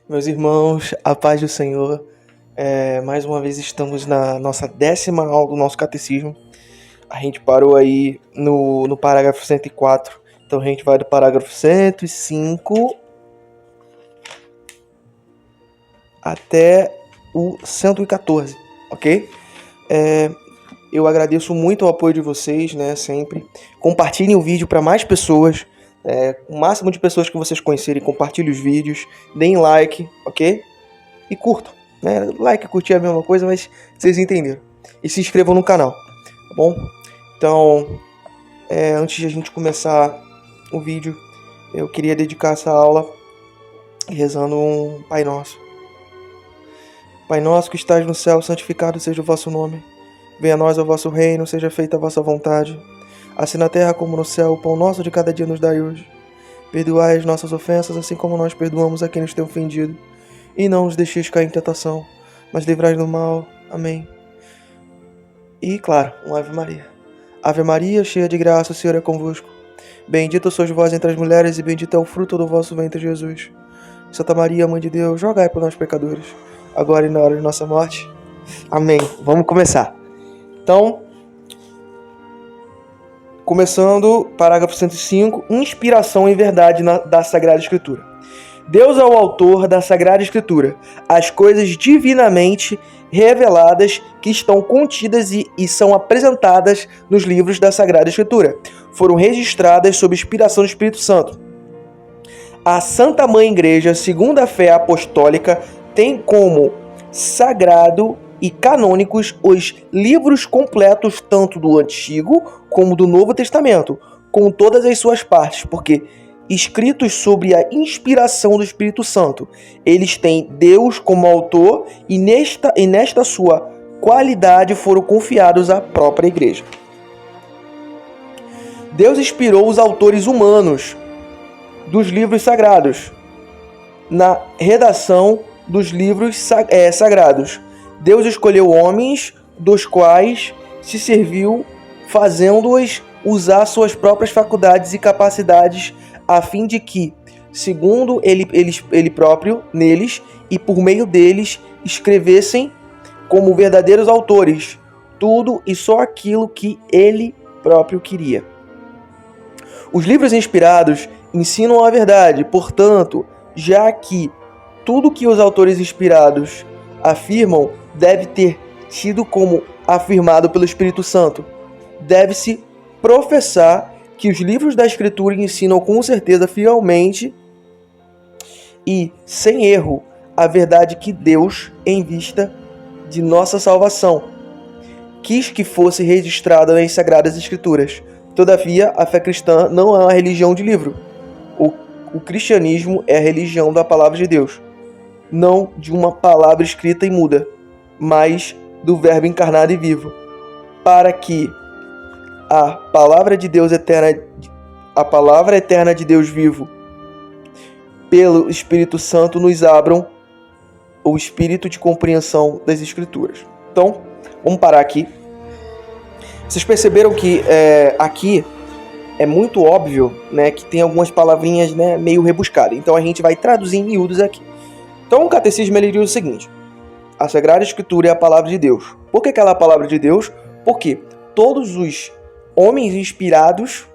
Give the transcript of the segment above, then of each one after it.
Meus irmãos, a paz do Senhor. Mais uma vez estamos na nossa 10ª aula do nosso catecismo. A gente parou aí no parágrafo 104. Então a gente vai do parágrafo 105 até o 114, ok? Eu agradeço muito o apoio de vocês, né, sempre. Compartilhem o vídeo para mais pessoas. O máximo de pessoas que vocês conhecerem, compartilhem os vídeos, deem like, ok? E curtam, né? Like e curtir é a mesma coisa, mas vocês entenderam. E se inscrevam no canal, tá bom? Então, antes de a gente começar o vídeo, eu queria dedicar essa aula rezando um Pai Nosso. Pai nosso que estás no céu, santificado seja o vosso nome. Venha a nós o vosso reino, seja feita a vossa vontade, assim na terra como no céu. O pão nosso de cada dia nos dai hoje. Perdoai as nossas ofensas, assim como nós perdoamos a quem nos tem ofendido. E não nos deixeis cair em tentação, mas livrai-nos do mal. Amém. E, claro, um Ave Maria. Ave Maria, cheia de graça, o Senhor é convosco. Bendita sois vós entre as mulheres, e bendito é o fruto do vosso ventre, Jesus. Santa Maria, Mãe de Deus, rogai por nós pecadores, agora e na hora de nossa morte. Amém. Vamos começar. Então, começando, parágrafo 105, inspiração em verdade da Sagrada Escritura. Deus é o autor da Sagrada Escritura, as coisas divinamente reveladas que estão contidas e são apresentadas nos livros da Sagrada Escritura. Foram registradas sob inspiração do Espírito Santo. A Santa Mãe Igreja, segundo a fé apostólica, tem como sagrado e canônicos os livros completos tanto do Antigo como do Novo Testamento, com todas as suas partes, porque escritos sobre a inspiração do Espírito Santo, eles têm Deus como autor e nesta sua qualidade foram confiados à própria Igreja. Deus inspirou os autores humanos dos livros sagrados na redação dos livros sagrados. Deus escolheu homens dos quais se serviu, fazendo-os usar suas próprias faculdades e capacidades, a fim de que, segundo ele próprio, neles e por meio deles, escrevessem como verdadeiros autores tudo e só aquilo que ele próprio queria. Os livros inspirados ensinam a verdade, portanto, já que tudo que os autores inspirados afirmam deve ter sido como afirmado pelo Espírito Santo. Deve-se professar que os livros da Escritura ensinam com certeza fielmente e sem erro a verdade que Deus, em vista de nossa salvação, quis que fosse registrada nas Sagradas Escrituras. Todavia, a fé cristã não é uma religião de livro. O cristianismo é a religião da palavra de Deus, não de uma palavra escrita e muda, mas do verbo encarnado e vivo, para que a palavra de Deus eterna, a palavra eterna de Deus vivo, pelo Espírito Santo, nos abram o espírito de compreensão das Escrituras. Então, vamos parar aqui. Vocês perceberam que aqui é muito óbvio, né, que tem algumas palavrinhas, né, meio rebuscadas. Então a gente vai traduzir em miúdos aqui. Então o catecismo ele diz o seguinte: a Sagrada Escritura é a palavra de Deus. Por que ela é a palavra de Deus? Porque todos os homens inspirados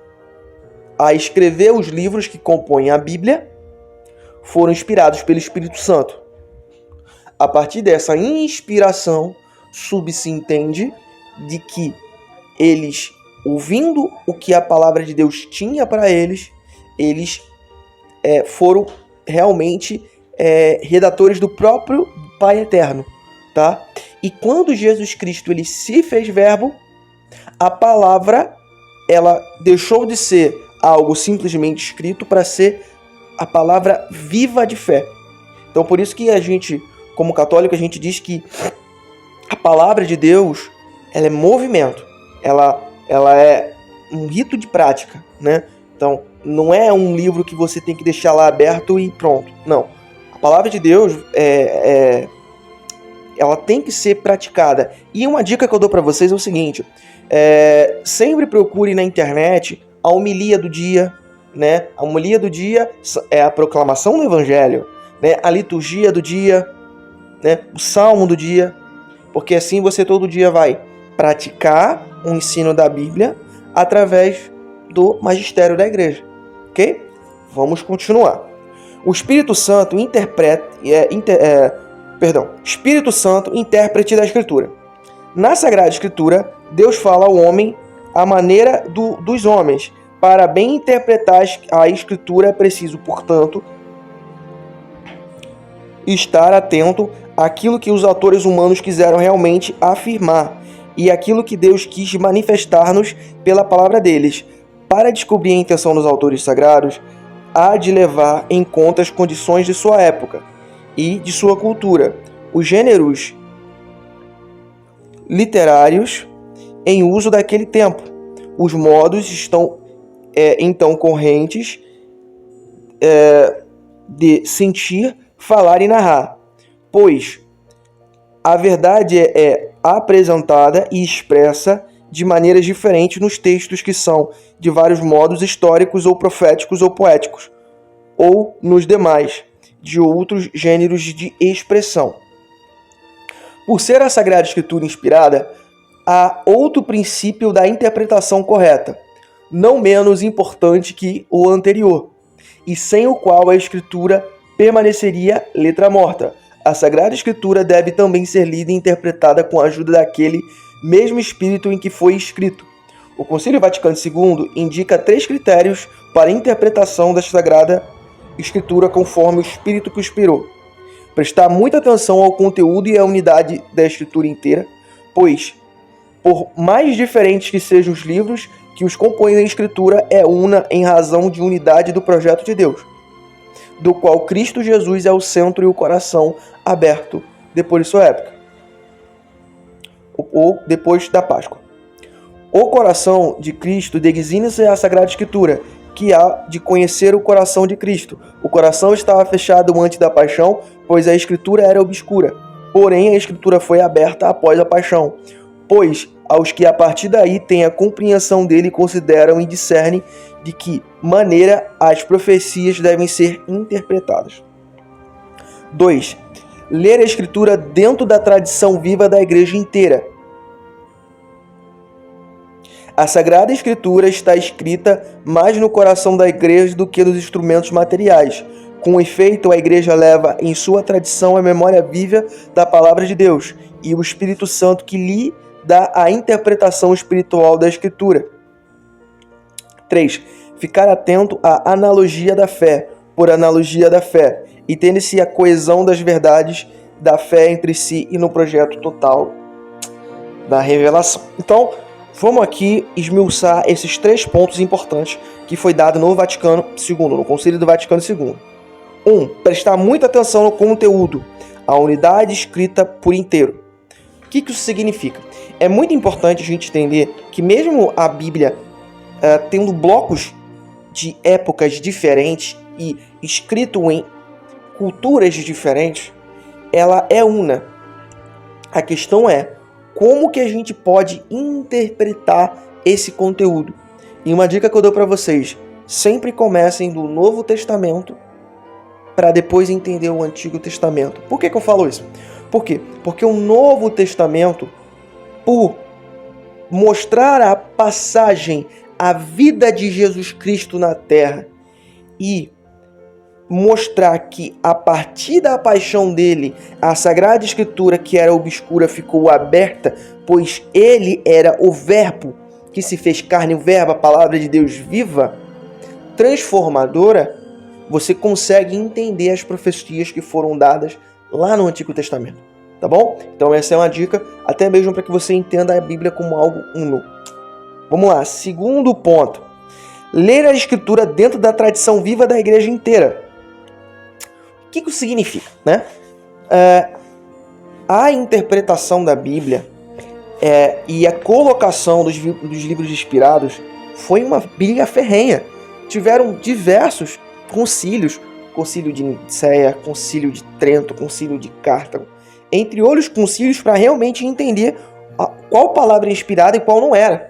a escrever os livros que compõem a Bíblia foram inspirados pelo Espírito Santo. A partir dessa inspiração, subse-entende de que eles, ouvindo o que a palavra de Deus tinha para eles foram realmente redatores do próprio Pai Eterno, tá? E quando Jesus Cristo ele se fez verbo, a palavra ela deixou de ser algo simplesmente escrito para ser a palavra viva de fé. Então por isso que a gente, como católico, a gente diz que a palavra de Deus ela é movimento, ela é um rito de prática, né? Então não é um livro que você tem que deixar lá aberto e pronto, não. A palavra de Deus ela tem que ser praticada. E uma dica que eu dou para vocês é o seguinte: sempre procure na internet a homilia do dia, né? A homilia do dia é a proclamação do Evangelho. né, a liturgia do dia, né, o salmo do dia, porque assim você todo dia vai praticar o ensino da Bíblia através do magistério da igreja, ok? Vamos continuar. O Espírito Santo Espírito Santo, intérprete da Escritura. Na Sagrada Escritura, Deus fala ao homem a maneira dos homens. Para bem interpretar a Escritura é preciso, portanto, estar atento àquilo que os autores humanos quiseram realmente afirmar e aquilo que Deus quis manifestar-nos pela palavra deles. Para descobrir a intenção dos autores sagrados, há de levar em conta as condições de sua época e de sua cultura, os gêneros literários em uso daquele tempo. Os modos estão então correntes de sentir, falar e narrar, pois a verdade é apresentada e expressa de maneiras diferentes nos textos que são de vários modos históricos ou proféticos ou poéticos, ou nos demais, de outros gêneros de expressão. Por ser a Sagrada Escritura inspirada, há outro princípio da interpretação correta, não menos importante que o anterior, e sem o qual a Escritura permaneceria letra morta. A Sagrada Escritura deve também ser lida e interpretada com a ajuda daquele mesmo espírito em que foi escrito. O Concílio Vaticano II indica 3 critérios para a interpretação da Sagrada Escritura conforme o espírito que o inspirou. Prestar muita atenção ao conteúdo e à unidade da Escritura inteira, pois, por mais diferentes que sejam os livros que os compõem, a Escritura é una em razão de unidade do projeto de Deus, do qual Cristo Jesus é o centro e o coração aberto depois de sua época, ou depois da Páscoa. O coração de Cristo designa-se a Sagrada Escritura, que há de conhecer o coração de Cristo. O coração estava fechado antes da paixão, pois a Escritura era obscura. Porém, a Escritura foi aberta após a paixão, pois aos que a partir daí têm a compreensão dele consideram e discernem de que maneira as profecias devem ser interpretadas. 2. Ler a Escritura dentro da tradição viva da igreja inteira. A Sagrada Escritura está escrita mais no coração da igreja do que nos instrumentos materiais. Com efeito, a igreja leva em sua tradição a memória viva da palavra de Deus e o Espírito Santo que lhe dá a interpretação espiritual da Escritura. 3. Ficar atento à analogia da fé, por analogia da fé, e tendo-se a coesão das verdades da fé entre si e no projeto total da revelação. Então, vamos aqui esmiuçar esses 3 pontos importantes que foi dado no Vaticano II, no Concílio do Vaticano II. 1. Prestar muita atenção no conteúdo, a unidade escrita por inteiro. O que isso significa? É muito importante a gente entender que mesmo a Bíblia tendo blocos de épocas diferentes e escrito em culturas diferentes, ela é una. A questão é como que a gente pode interpretar esse conteúdo. E uma dica que eu dou para vocês, sempre comecem do Novo Testamento para depois entender o Antigo Testamento. Por que eu falo isso? Por quê? Porque o Novo Testamento, por mostrar a passagem, a vida de Jesus Cristo na Terra e mostrar que a partir da paixão dele, a Sagrada Escritura que era obscura ficou aberta, pois ele era o verbo que se fez carne, o verbo, a palavra de Deus viva, transformadora, você consegue entender as profecias que foram dadas lá no Antigo Testamento, tá bom? Então essa é uma dica, até mesmo para que você entenda a Bíblia como algo uno. Vamos lá, segundo ponto. Ler a Escritura dentro da tradição viva da igreja inteira. O que isso significa, né? A interpretação da Bíblia e a colocação dos livros inspirados foi uma briga ferrenha. Tiveram diversos concílios, concílio de Nicéia, concílio de Trento, concílio de Cartago, entre outros concílios para realmente entender qual palavra é inspirada e qual não era.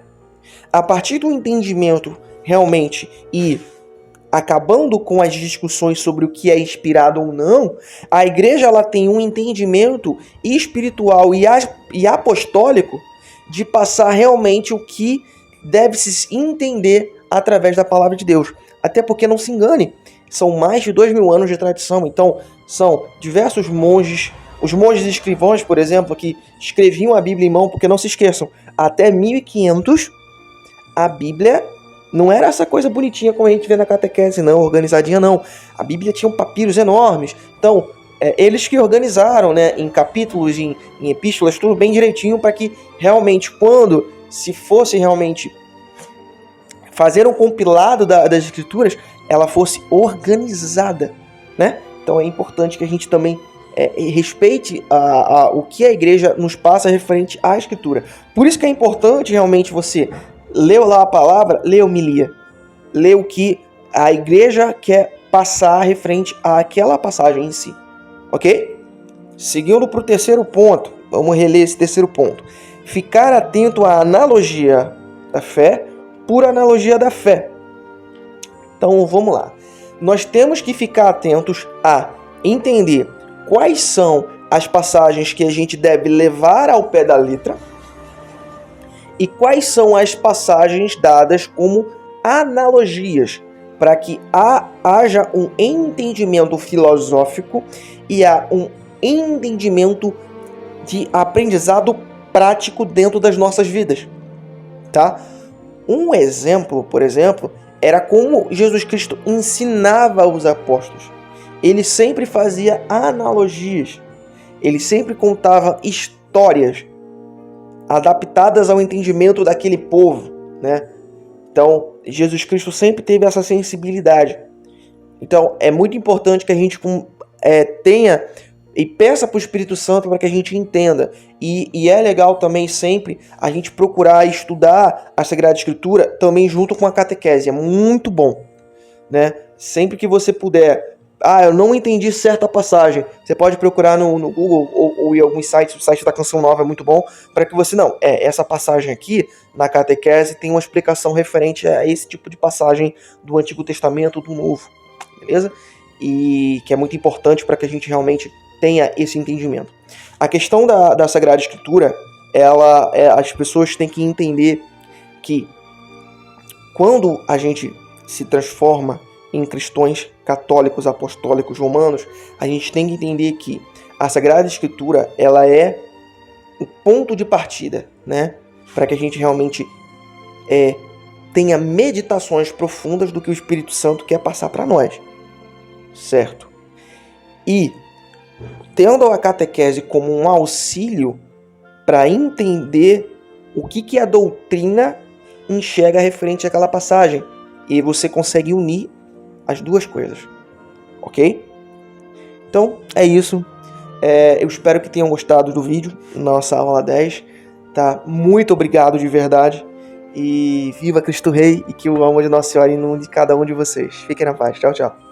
A partir do entendimento realmente e acabando com as discussões sobre o que é inspirado ou não, a igreja ela tem um entendimento espiritual e apostólico de passar realmente o que deve se entender através da palavra de Deus. Até porque, não se engane, são mais de 2000 anos de tradição, então são diversos monges, os monges escrivãos, por exemplo, que escreviam a Bíblia em mão, porque não se esqueçam, até 1500 a Bíblia não era essa coisa bonitinha como a gente vê na catequese, não, organizadinha não. A Bíblia tinha papiros enormes. Então, eles que organizaram, né, em capítulos, em epístolas, tudo bem direitinho, para que realmente, quando se fosse realmente fazer um compilado das escrituras, ela fosse organizada, né? Então é importante que a gente também respeite o que a igreja nos passa referente à escritura. Por isso que é importante realmente você leu lá a palavra, lê a homilia, lê o que a igreja quer passar referente àquela passagem em si, ok? Seguindo para o terceiro ponto, vamos reler esse terceiro ponto. Ficar atento à analogia da fé por analogia da fé. Então vamos lá. Nós temos que ficar atentos a entender quais são as passagens que a gente deve levar ao pé da letra e quais são as passagens dadas como analogias, para que haja um entendimento filosófico e um entendimento de aprendizado prático dentro das nossas vidas, tá? Um exemplo, por exemplo, era como Jesus Cristo ensinava os apóstolos. Ele sempre fazia analogias, ele sempre contava histórias adaptadas ao entendimento daquele povo, né? Então, Jesus Cristo sempre teve essa sensibilidade. Então, é muito importante que a gente tenha e peça para o Espírito Santo para que a gente entenda. E é legal também sempre a gente procurar estudar a Sagrada Escritura também junto com a catequese. É muito bom, né? Sempre que você puder. Eu não entendi certa passagem. Você pode procurar no Google ou em alguns sites. O site da Canção Nova é muito bom para que você... essa passagem aqui na catequese tem uma explicação referente a esse tipo de passagem do Antigo Testamento, do Novo. Beleza? E que é muito importante para que a gente realmente tenha esse entendimento. A questão da Sagrada Escritura, as pessoas têm que entender que quando a gente se transforma em cristãos católicos, apostólicos, romanos, a gente tem que entender que a Sagrada Escritura ela é o ponto de partida, né? Para que a gente realmente tenha meditações profundas do que o Espírito Santo quer passar para nós, certo? E tendo a catequese como um auxílio para entender o que a doutrina enxerga referente àquela passagem. E você consegue unir as duas coisas. Ok? Então, é isso. Eu espero que tenham gostado do vídeo, nossa aula 10. Tá? Muito obrigado de verdade. E viva Cristo Rei e que o amor de Nossa Senhora inunde cada um de vocês. Fiquem na paz. Tchau, tchau.